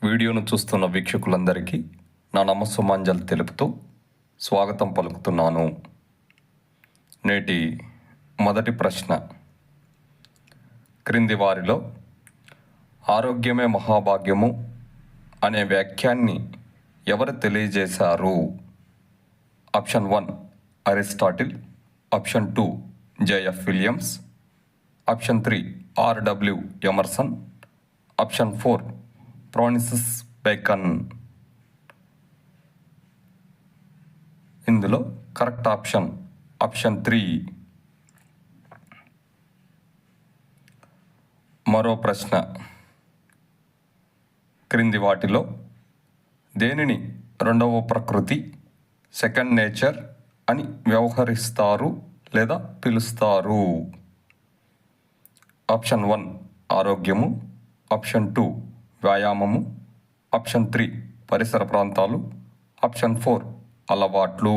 వీడియోను చూస్తున్న వీక్షకులందరికీ నా నమస్సుమాంజలు తెలుపుతూ స్వాగతం పలుకుతున్నాను. నేటి మొదటి ప్రశ్న, క్రింది వారిలో ఆరోగ్యమే మహాభాగ్యము అనే వాక్యాన్ని ఎవరు తెలియజేశారు? Option 1 Aristotle, option 2 JF Williams, option 3 RW Emerson, option 4 Francis bacon. ఇందులో కరెక్ట్ ఆప్షన్ 3. మరో ప్రశ్న, క్రింది వాటిలో దేనిని రెండవ ప్రకృతి, సెకండ్ నేచర్ అని వ్యవహరిస్తారు లేదా పిలుస్తారు? ఆప్షన్ 1 ఆరోగ్యము, ఆప్షన్ 2 వ్యాయామము, ఆప్షన్ 3 పరిసర ప్రాంతాలు, ఆప్షన్ 4 అలవాట్లు.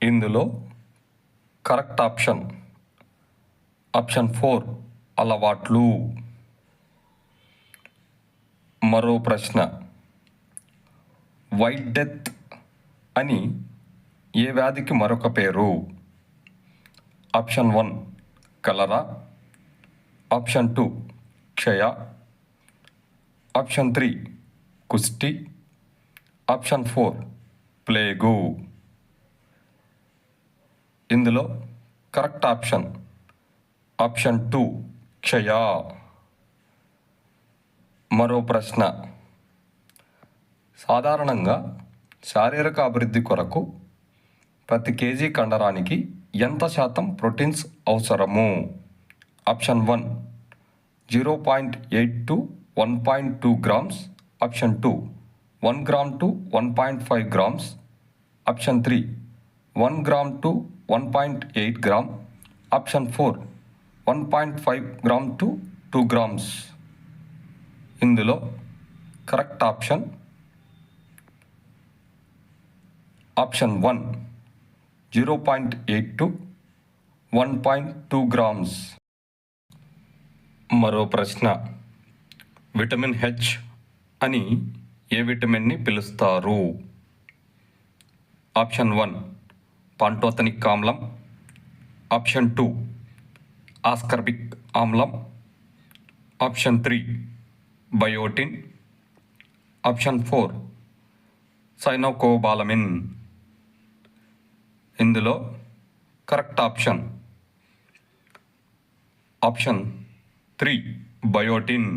ఇందులో కరెక్ట్ ఆప్షన్ 4 అలవాట్లు. మరో ప్రశ్న, వైట్ డెత్ అని ఏ వ్యాధికి మరొక పేరు? ఆప్షన్ 1 కలరా, ఆప్షన్ 2 క్షయ, ఆప్షన్ 3 కుష్టి, ఆప్షన్ 4 ప్లేగు. ఇందులో కరెక్ట్ ఆప్షన్ 2 క్షయ. మరో ప్రశ్న, సాధారణంగా శారీరక అభివృద్ధి కొరకు ప్రతి కేజీ కండరానికి ఎంత శాతం ప్రోటీన్స్ అవసరము? Option 1 0.8 to 1.2 grams, option 2 1 gram to 1.5 grams, option 3 1 gram to 1.8 gram, option 4 1.5 gram to 2 grams. ఇందులో కరెక్ట్ ఆప్షన్ 1 0.8 to 1.2 grams. మరో ప్రశ్న, విటమిన్ హెచ్ అని ఏ విటమిన్ని పిలుస్తారు? ఆప్షన్ 1 పాంటోథనిక్ ఆమ్లం, ఆప్షన్ 2 ఆస్కార్బిక్ ఆమ్లం, ఆప్షన్ 3 బయోటిన్, ఆప్షన్ 4 సైనోకోబాలమిన్. ఇందులో కరెక్ట్ ఆప్షన్ 3 బయోటిన్.